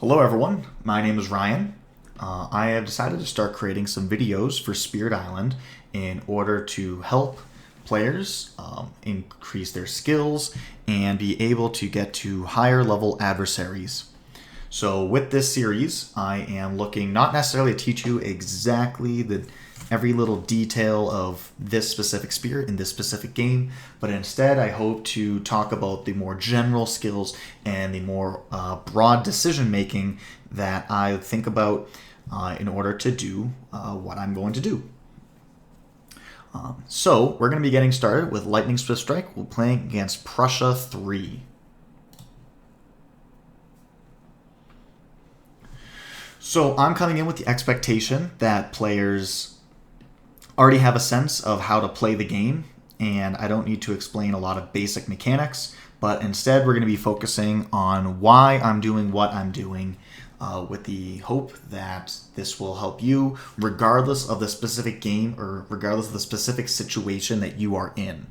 Hello everyone, my name is Ryan. I have decided to start creating some videos for Spirit Island in order to help players increase their skills and be able to get to higher level adversaries. So with this series, I am looking not necessarily to teach you exactly every little detail of this specific spirit in this specific game, but instead I hope to talk about the more general skills and the more broad decision making that I think about in order to do what I'm going to do. So we're going to be getting started with Lightning Swift Strike. We're playing against Prussia 3. So I'm coming in with the expectation that players already have a sense of how to play the game, and I don't need to explain a lot of basic mechanics, but instead we're going to be focusing on why I'm doing what I'm doing with the hope that this will help you regardless of the specific game or regardless of the specific situation that you are in.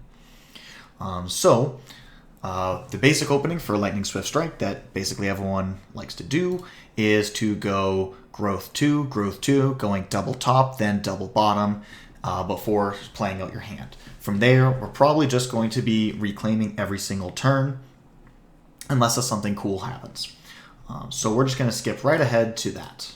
The basic opening for Lightning Swift Strike that basically everyone likes to do is to go growth 2, going double top, then double bottom before playing out your hand. From there, we're probably just going to be reclaiming every single turn unless something cool happens. So we're just going to skip right ahead to that.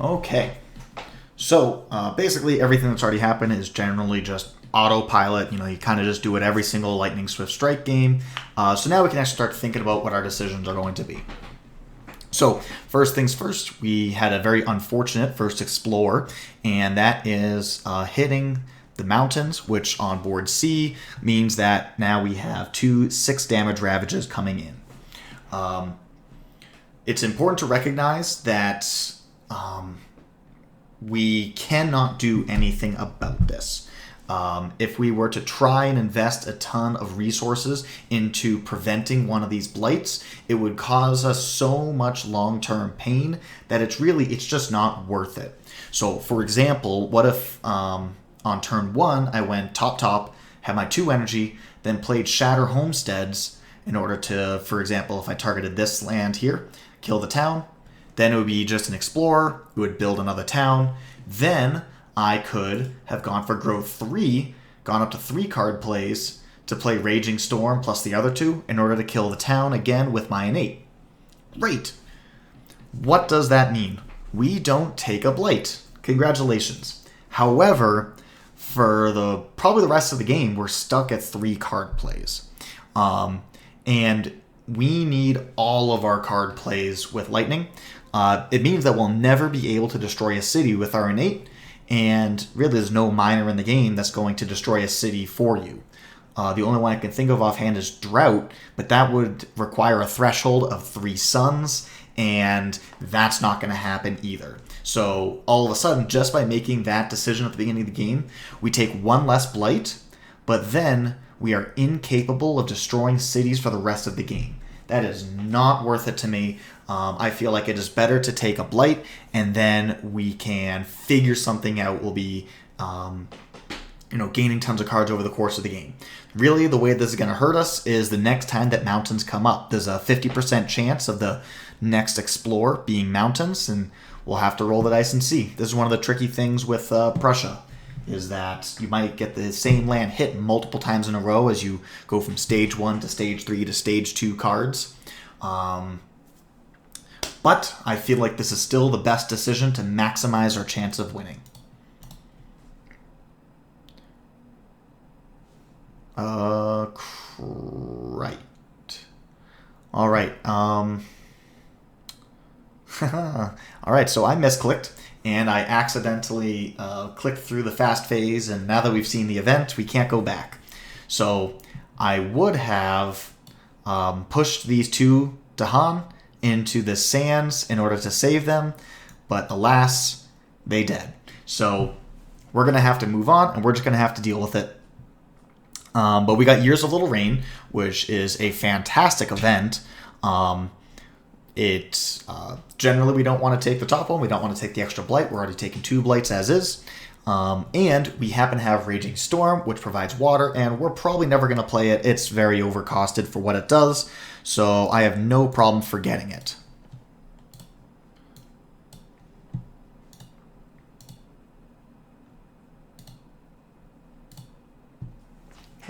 Okay, so basically everything that's already happened is generally just autopilot. You kind of just do it every single Lightning Swift Strike game. So now we can actually start thinking about what our decisions are going to be. So first things first, we had a very unfortunate first explore, and that is hitting the mountains, which on board C means that now we have 2 6 damage ravages coming in. It's important to recognize that we cannot do anything about this. If we were to try and invest a ton of resources into preventing one of these blights, it would cause us so much long-term pain that it's just not worth it. So, for example, what if on turn 1 I went top, had my 2 energy, then played Shatter Homesteads in order to, for example, if I targeted this land here, kill the town, then it would be just an explorer, who would build another town. Then I could have gone for growth 3, gone up to 3 card plays to play Raging Storm plus the other 2 in order to kill the town again with my innate. Great. What does that mean? We don't take a blight. Congratulations. However, for probably the rest of the game, we're stuck at 3 card plays. And we need all of our card plays with Lightning. It means that we'll never be able to destroy a city with our innate, and really there's no miner in the game that's going to destroy a city for you. The only one I can think of offhand is Drought, but that would require a threshold of 3 suns, and that's not going to happen either. So all of a sudden, just by making that decision at the beginning of the game, we take 1 less blight, but then we are incapable of destroying cities for the rest of the game. That is not worth it to me. I feel like it is better to take a blight, and then we can figure something out. We'll be, gaining tons of cards over the course of the game. Really, the way this is going to hurt us is the next time that mountains come up. There's a 50% chance of the next explore being mountains, and we'll have to roll the dice and see. This is one of the tricky things with Prussia, is that you might get the same land hit multiple times in a row as you go from stage 1 to stage 3 to stage 2 cards. But I feel like this is still the best decision to maximize our chance of winning. Right. All right. All right, so I misclicked, and I accidentally clicked through the fast phase, and now that we've seen the event, we can't go back. So I would have pushed these 2 Dahan into the sands in order to save them, but alas, they dead. So we're going to have to move on, and we're just going to have to deal with it. But we got Years of Little Rain, which is a fantastic event. Generally, we don't want to take the top one. We don't want to take the extra blight. We're already taking 2 blights as is. And we happen to have Raging Storm, which provides water, and we're probably never going to play it. It's very overcosted for what it does, so I have no problem forgetting it.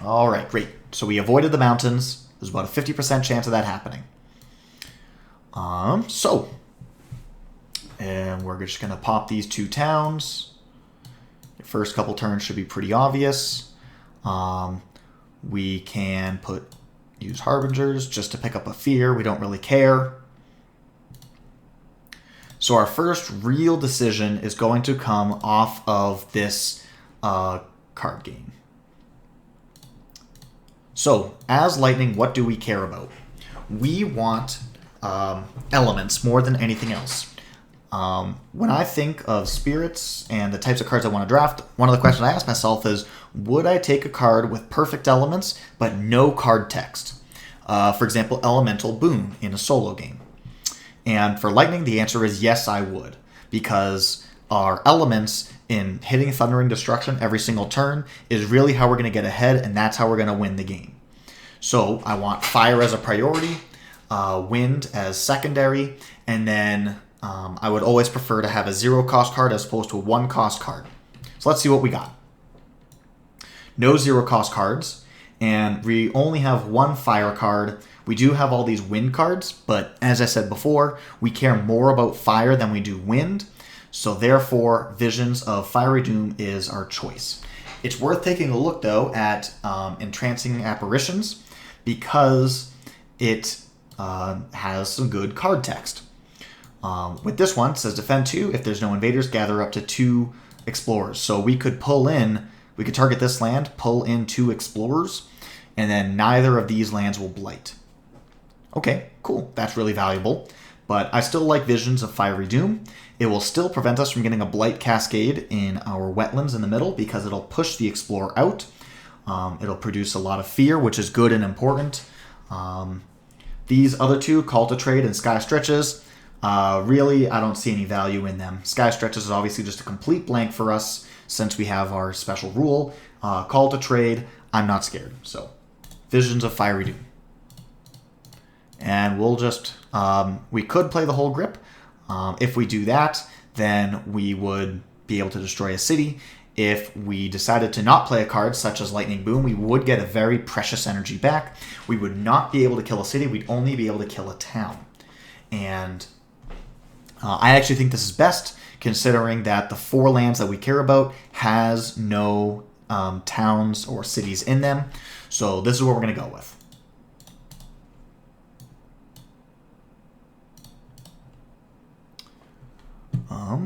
All right, great. So we avoided the mountains. There's about a 50% chance of that happening. And we're just going to pop these 2 towns. The first couple turns should be pretty obvious. We can use Harbingers just to pick up a fear. We don't really care. So our first real decision is going to come off of this card game. So, as Lightning, what do we care about? We want elements more than anything else. When I think of spirits and the types of cards I want to draft, one of the questions I ask myself is, would I take a card with perfect elements but no card text? For example, Elemental Boon in a solo game. And for Lightning, the answer is yes, I would. Because our elements in hitting Thundering Destruction every single turn is really how we're going to get ahead, and that's how we're going to win the game. So I want Fire as a priority, Wind as secondary, and then I would always prefer to have a 0-cost card as opposed to a 1-cost card. So let's see what we got. No 0-cost cards, and we only have 1 Fire card. We do have all these Wind cards, but as I said before, we care more about Fire than we do Wind. So therefore, Visions of Fiery Doom is our choice. It's worth taking a look, though, at Entrancing Apparitions because it has some good card text. With this one, it says Defend 2. If there's no invaders, gather up to 2 Explorers. So we could target this land, pull in 2 Explorers, and then neither of these lands will blight. Okay, cool. That's really valuable. But I still like Visions of Fiery Doom. It will still prevent us from getting a Blight Cascade in our wetlands in the middle because it'll push the Explorer out. It'll produce a lot of fear, which is good and important. These other 2, Call to Trade and Sky Stretches, really, I don't see any value in them. Sky Stretches is obviously just a complete blank for us since we have our special rule. Call to Trade, I'm not scared. So, Visions of Fiery Doom. And we'll just, we could play the whole grip. If we do that, then we would be able to destroy a city. If we decided to not play a card such as Lightning Boom, we would get a very precious energy back. We would not be able to kill a city. We'd only be able to kill a town. And I actually think this is best, considering that the 4 lands that we care about has no towns or cities in them. So this is what we're going to go with.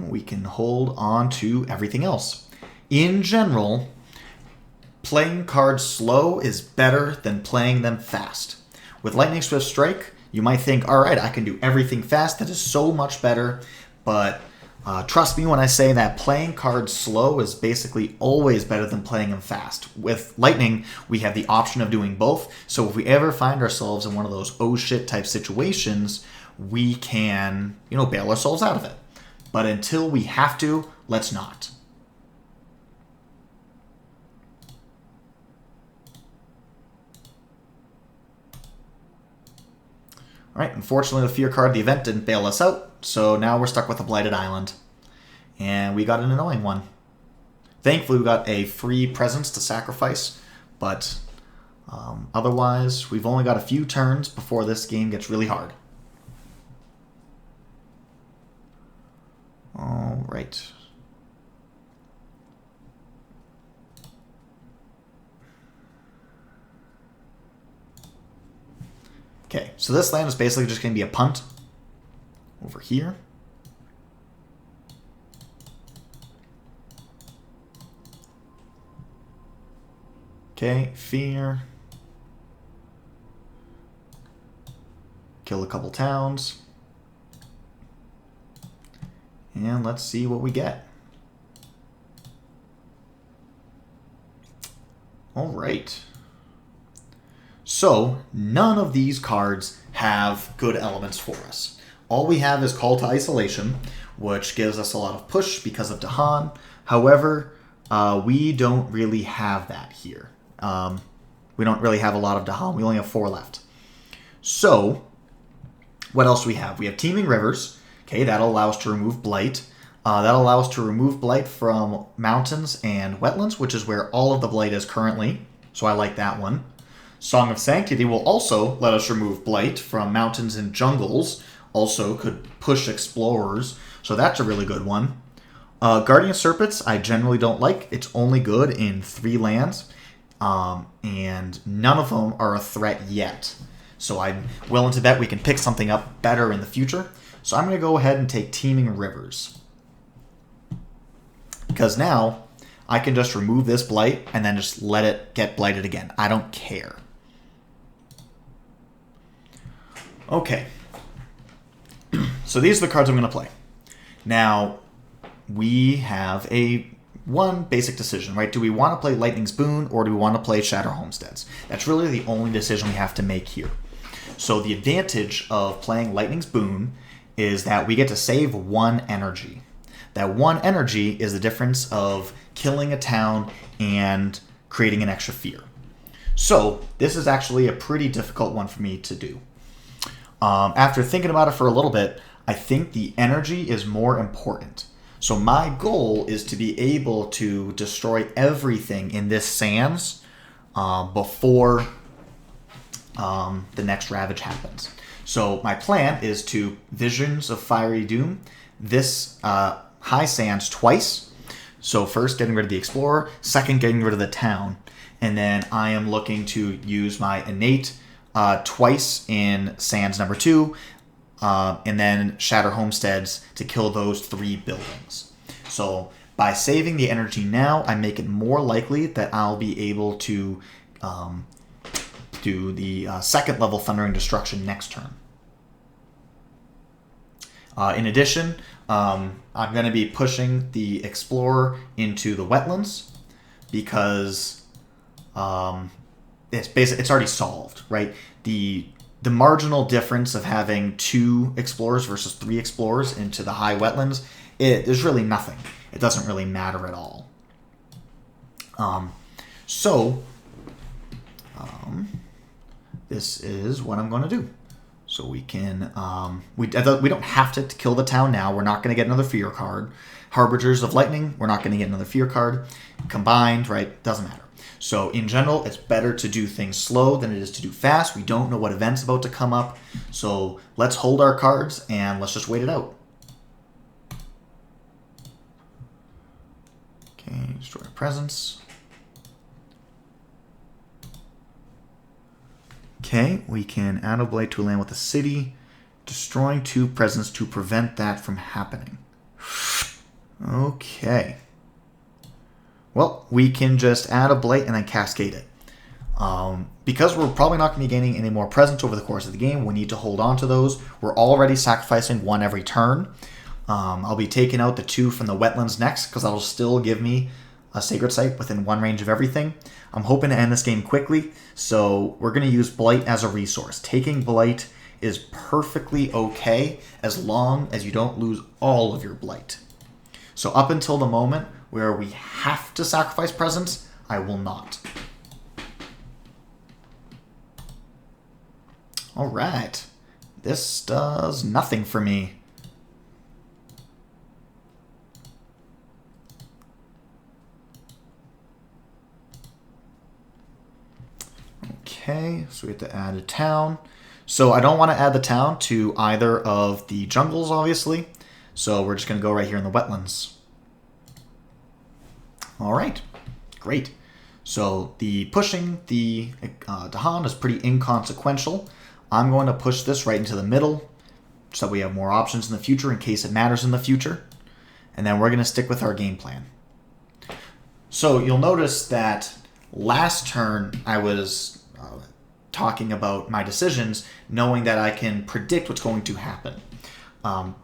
We can hold on to everything else. In general, playing cards slow is better than playing them fast. With Lightning Swift Strike, you might think, all right, I can do everything fast. That is so much better. But trust me when I say that playing cards slow is basically always better than playing them fast. With Lightning, we have the option of doing both. So if we ever find ourselves in one of those oh shit type situations, we can, bail ourselves out of it. But until we have to, let's not. All right, unfortunately, the Fear card of the event didn't bail us out, so now we're stuck with a Blighted Island. And we got an annoying one. Thankfully, we got a free presence to sacrifice, but otherwise, we've only got a few turns before this game gets really hard. All right. Okay, so this land is basically just going to be a punt over here. Okay, fear. Kill a couple towns. And let's see what we get. All right. So, none of these cards have good elements for us. All we have is Call to Isolation, which gives us a lot of push because of Dahan. However, we don't really have that here. We don't really have a lot of Dahan. We only have 4 left. So, what else do we have? We have Teeming Rivers. Okay, that'll allow us to remove Blight. That'll allow us to remove Blight from mountains and wetlands, which is where all of the Blight is currently. So I like that one. Song of Sanctity will also let us remove Blight from mountains and jungles. Also could push explorers. So that's a really good one. Guardian Serpents I generally don't like. It's only good in 3 lands. And none of them are a threat yet. So I'm willing to bet we can pick something up better in the future. So I'm going to go ahead and take Teeming Rivers. Because now I can just remove this Blight and then just let it get blighted again. I don't care. Okay. So these are the cards I'm going to play. Now, we have one basic decision, right? Do we want to play Lightning's Boon or do we want to play Shatter Homesteads? That's really the only decision we have to make here. So the advantage of playing Lightning's Boon is that we get to save 1 energy. That 1 energy is the difference of killing a town and creating an extra fear. So this is actually a pretty difficult one for me to do. After thinking about it for a little bit, I think the energy is more important. So my goal is to be able to destroy everything in this Sands before the next Ravage happens. So my plan is to Visions of Fiery Doom this High Sands twice. So first getting rid of the Explorer, second getting rid of the town, and then I am looking to use my Innate twice in Sands number 2, and then Shatter Homesteads to kill those 3 buildings. So by saving the energy now, I make it more likely that I'll be able to do the 2nd level Thundering Destruction next turn. In addition, I'm going to be pushing the Explorer into the wetlands because it's already solved, right? The marginal difference of having 2 Explorers versus 3 Explorers into the high wetlands, there's really nothing. It doesn't really matter at all. This is what I'm going to do. So we can, we don't have to kill the town now. We're not going to get another fear card. Harbingers of Lightning, we're not going to get another fear card. Combined, right, doesn't matter. So in general, it's better to do things slow than it is to do fast. We don't know what event's about to come up. So let's hold our cards and let's just wait it out. Okay, destroy presence. Okay, we add a blight to a land with a city, destroying 2 presence to prevent that from happening. Okay. Well, we can just add a blight and then cascade it. Because we're probably not going to be gaining any more presence over the course of the game, we need to hold on to those. We're already sacrificing 1 every turn. I'll be taking out the 2 from the wetlands next, because that'll still give me a Sacred Site within 1 range of everything. I'm hoping to end this game quickly, so we're going to use Blight as a resource. Taking Blight is perfectly okay as long as you don't lose all of your Blight. So up until the moment where we have to sacrifice presence, I will not. Alright, this does nothing for me. Okay, so we have to add a town. So I don't want to add the town to either of the jungles, obviously. So we're just going to go right here in the wetlands. All right, great. So the pushing the Dahan is pretty inconsequential. I'm going to push this right into the middle so we have more options in the future in case it matters in the future. And then we're going to stick with our game plan. So you'll notice that last turn I was talking about my decisions, knowing that I can predict what's going to happen.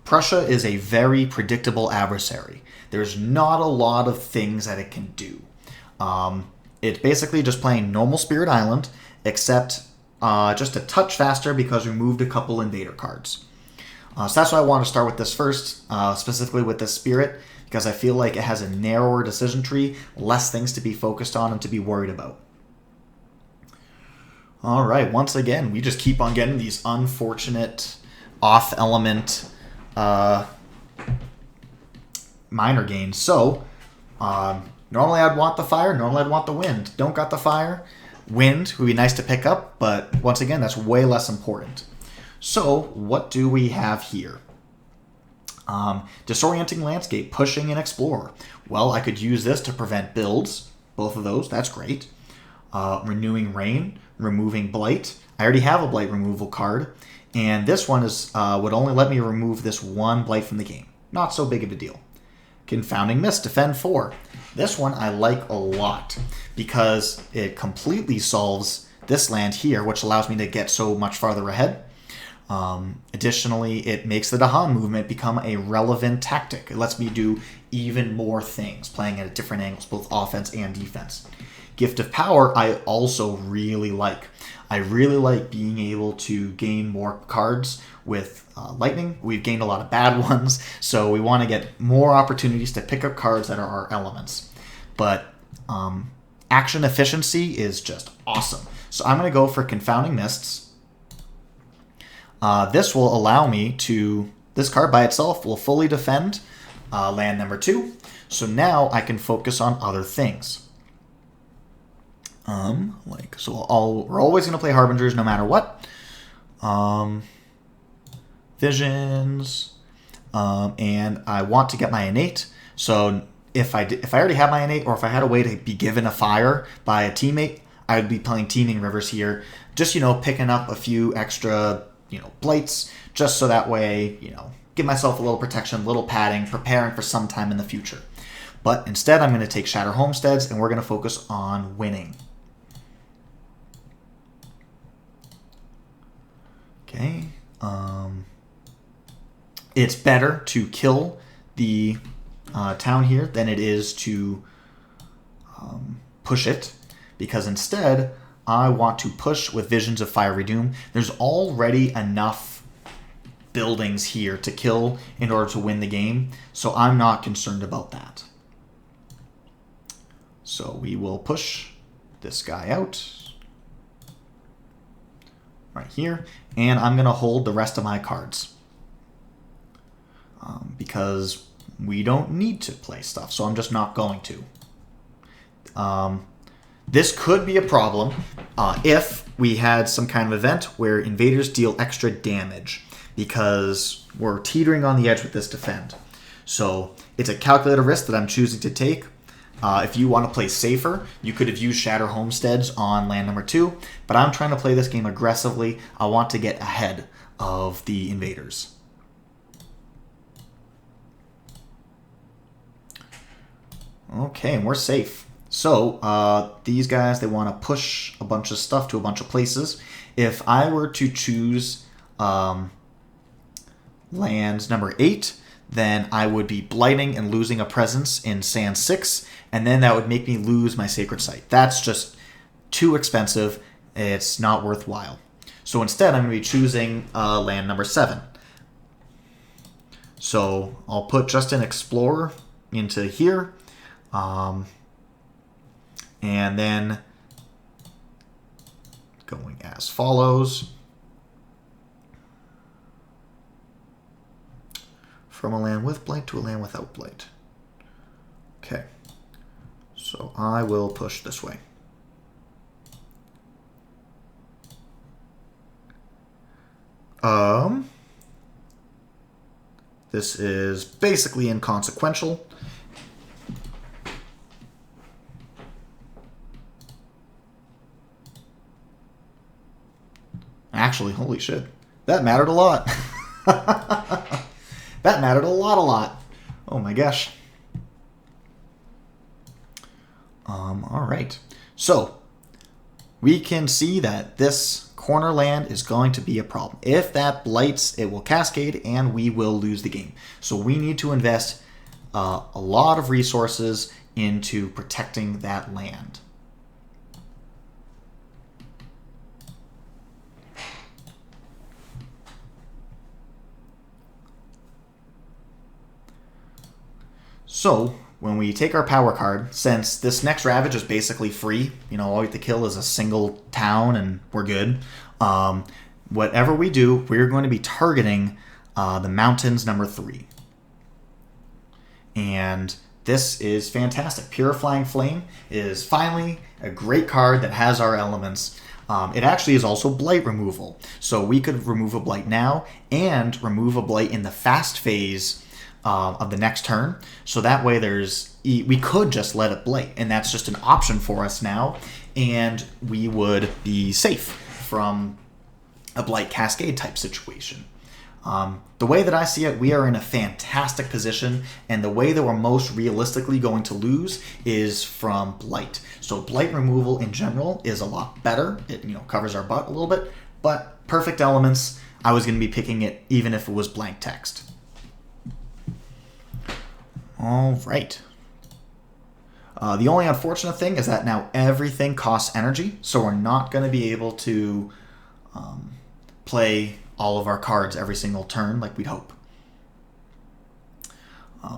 Prussia is a very predictable adversary. There's not a lot of things that it can do. It's basically just playing normal Spirit Island, except just a touch faster because we moved a couple invader cards. So that's why I want to start with this first, specifically with this Spirit, because I feel like it has a narrower decision tree, less things to be focused on and to be worried about. All right, once again, we just keep on getting these unfortunate off-element minor gains. So, normally I'd want the fire, normally I'd want the wind. Don't got the fire. Wind would be nice to pick up, but once again, that's way less important. So, what do we have here? Disorienting Landscape, Pushing and Explorer. Well, I could use this to prevent builds. Both of those, that's great. Renewing Rain, removing Blight. I already have a Blight removal card, and this one is would only let me remove this one Blight from the game. Not so big of a deal. Confounding Mist, Defend 4. This one I like a lot because it completely solves this land here, which allows me to get so much farther ahead. Additionally, it makes the Dahan movement become a relevant tactic. It lets me do even more things, playing at different angles, both offense and defense. Gift of Power, I also really like. I really like being able to gain more cards with Lightning. We've gained a lot of bad ones, so we want to get more opportunities to pick up cards that are our elements. But action efficiency is just awesome. So I'm going to go for Confounding Mists. This will allow me to... This card by itself will fully defend land number 2. So now I can focus on other things. We're always going to play Harbingers no matter what. Visions. And I want to get my innate. So if I already have my innate, or if I had a way to be given a fire by a teammate, I would be playing Teeming Rivers here. Just, picking up a few extra, blights, just so that way, give myself a little protection, a little padding, preparing for some time in the future. But instead, I'm going to take Shatter Homesteads, and we're going to focus on winning. Okay. It's better to kill the town here than it is to push it, because instead I want to push with Visions of Fiery Doom. There's already enough buildings here to kill in order to win the game, so I'm not concerned about that. So we will push this guy out right here, and I'm going to hold the rest of my cards because we don't need to play stuff, so I'm just not going to. This could be a problem if we had some kind of event where invaders deal extra damage, because we're teetering on the edge with this defend. So it's a calculated risk that I'm choosing to take. If you want to play safer, you could have used Shatter Homesteads on land number 2, but I'm trying to play this game aggressively. I want to get ahead of the invaders. Okay, and we're safe. So these guys, they want to push a bunch of stuff to a bunch of places. If I were to choose land number 8, then I would be blighting and losing a presence in Sand 6, and then that would make me lose my Sacred Site. That's just too expensive. It's not worthwhile. So instead, I'm going to be choosing land number 7. So I'll put just an Explorer into here, and then going as follows. From a land with blight to a land without blight. Okay. So I will push this way. This is basically inconsequential. Actually, holy shit. That mattered a lot. That mattered a lot. Oh my gosh. All right. So we can see that this corner land is going to be a problem. If that blights, it will cascade and we will lose the game. So we need to invest a lot of resources into protecting that land. So when we take our power card, since this next Ravage is basically free, all we have to kill is a single town and we're good. Whatever we do, we're going to be targeting the mountains number 3. And this is fantastic. Purifying Flame is finally a great card that has our elements. It actually is also blight removal. So we could remove a blight now and remove a blight in the fast phase of the next turn. So that way we could just let it blight, and that's just an option for us now, and we would be safe from a blight cascade type situation. The way that I see it, we are in a fantastic position, and the way that we're most realistically going to lose is from blight. So blight removal in general is a lot better. It covers our butt a little bit, but perfect elements, I was going to be picking it even if it was blank text. All right. The only unfortunate thing is that now everything costs energy, so we're not going to be able to play all of our cards every single turn like we'd hope.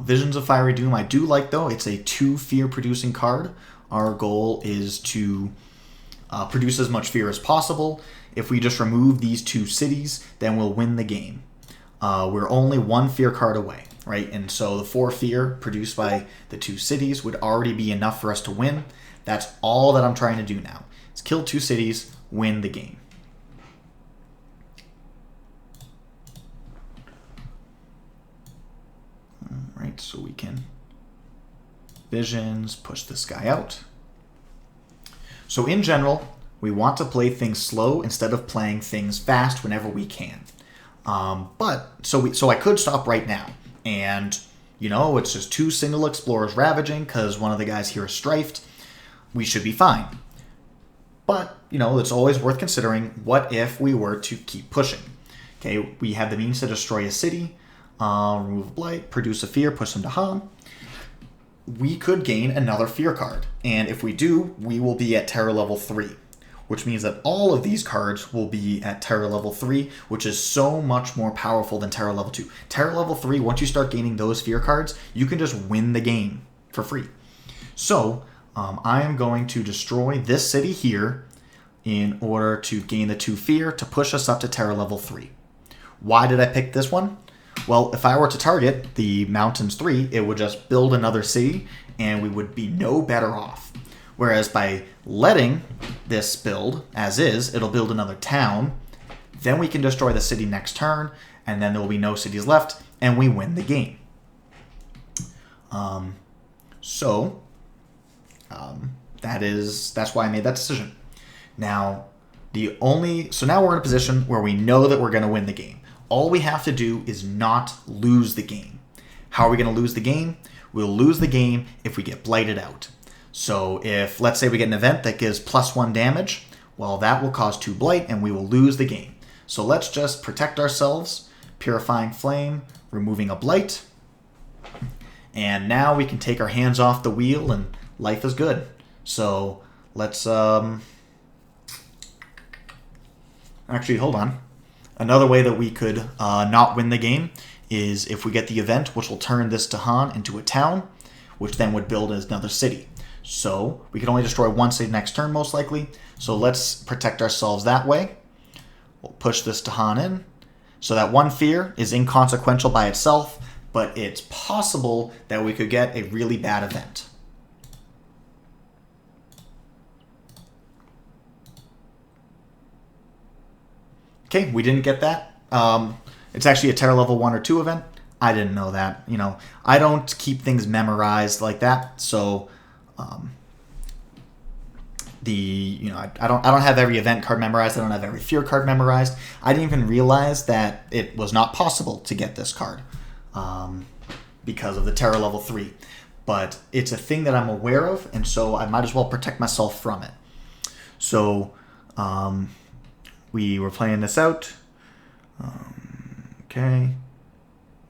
Visions of Fiery Doom I do like, though. It's a 2 fear-producing card. Our goal is to produce as much fear as possible. If we just remove these 2 cities, then we'll win the game. We're only 1 fear card away, right? And so the 4 fear produced by the 2 cities would already be enough for us to win. That's all that I'm trying to do now. Is kill 2 cities, win the game. All right, so we can visions, push this guy out. So in general, we want to play things slow instead of playing things fast whenever we can. So I could stop right now, and it's just 2 single explorers ravaging because one of the guys here is strifed. We should be fine. But it's always worth considering. What if we were to keep pushing? Okay, we have the means to destroy a city, remove a blight, produce a fear, push them to Dahan. We could gain another fear card, and if we do, we will be at terror level 3. Which means that all of these cards will be at Terror Level 3, which is so much more powerful than Terror Level 2. Terror Level 3, once you start gaining those fear cards, you can just win the game for free. So, I am going to destroy this city here in order to gain the 2 fear to push us up to Terror Level 3. Why did I pick this one? Well, if I were to target the Mountains 3, it would just build another city, and we would be no better off. Whereas by letting this build as is, it'll build another town. Then we can destroy the city next turn, and then there will be no cities left, and we win the game. That's why I made that decision. Now now we're in a position where we know that we're going to win the game. All we have to do is not lose the game. How are we going to lose the game? We'll lose the game if we get blighted out. So if, let's say, we get an event that gives +1 damage, well, that will cause 2 blight, and we will lose the game. So let's just protect ourselves. Purifying Flame, removing a blight. And now we can take our hands off the wheel, and life is good. So let's... Actually, hold on. Another way that we could not win the game is if we get the event, which will turn this Dahan into a town, which then would build as another city. So we can only destroy 1 city next turn, most likely. So let's protect ourselves that way. We'll push this Dahan in. So that 1 fear is inconsequential by itself, but it's possible that we could get a really bad event. Okay, we didn't get that. It's actually a Terror Level 1 or 2 event. I didn't know that. I don't keep things memorized like that, so I don't have every event card memorized. I don't have every fear card memorized. I didn't even realize that it was not possible to get this card because of the Terror Level 3. But it's a thing that I'm aware of, and so I might as well protect myself from it. So we were playing this out. Okay.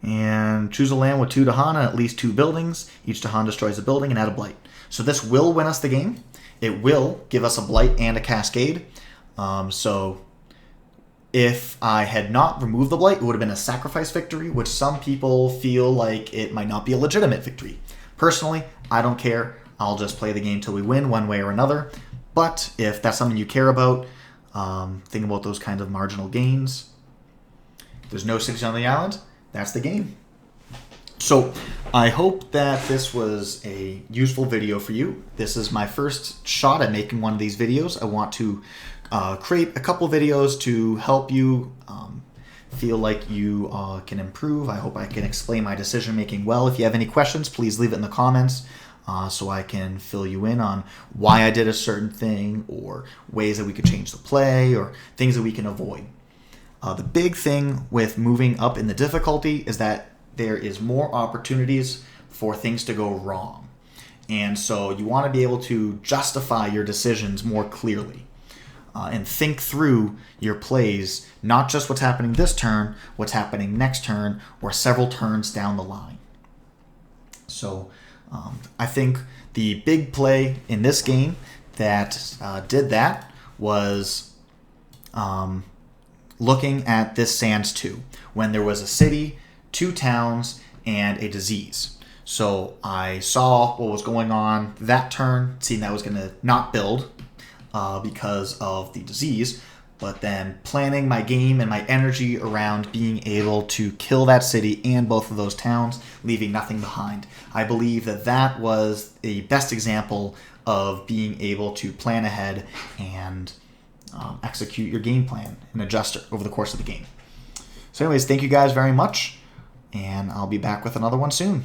And choose a land with 2 Dahan and at least 2 buildings. Each Dahan destroys a building and add a blight. So this will win us the game. It will give us a blight and a cascade. So if I had not removed the blight, it would have been a sacrifice victory, which some people feel like it might not be a legitimate victory. Personally, I don't care. I'll just play the game till we win one way or another. But if that's something you care about, think about those kinds of marginal gains. There's no cities on the island. That's the game. So I hope that this was a useful video for you. This is my first shot at making one of these videos. I want to create a couple videos to help you feel like you can improve. I hope I can explain my decision making well. If you have any questions, please leave it in the comments so I can fill you in on why I did a certain thing, or ways that we could change the play, or things that we can avoid. The big thing with moving up in the difficulty is that there is more opportunities for things to go wrong. And so you want to be able to justify your decisions more clearly and think through your plays, not just what's happening this turn, what's happening next turn, or several turns down the line. So I think the big play in this game that did that was looking at this Sands 2, when there was a city, 2 towns, and a disease. So I saw what was going on that turn, seeing that I was going to not build because of the disease, but then planning my game and my energy around being able to kill that city and both of those towns, leaving nothing behind. I believe that that was the best example of being able to plan ahead and execute your game plan and adjust it over the course of the game. So anyways, thank you guys very much, and I'll be back with another one soon.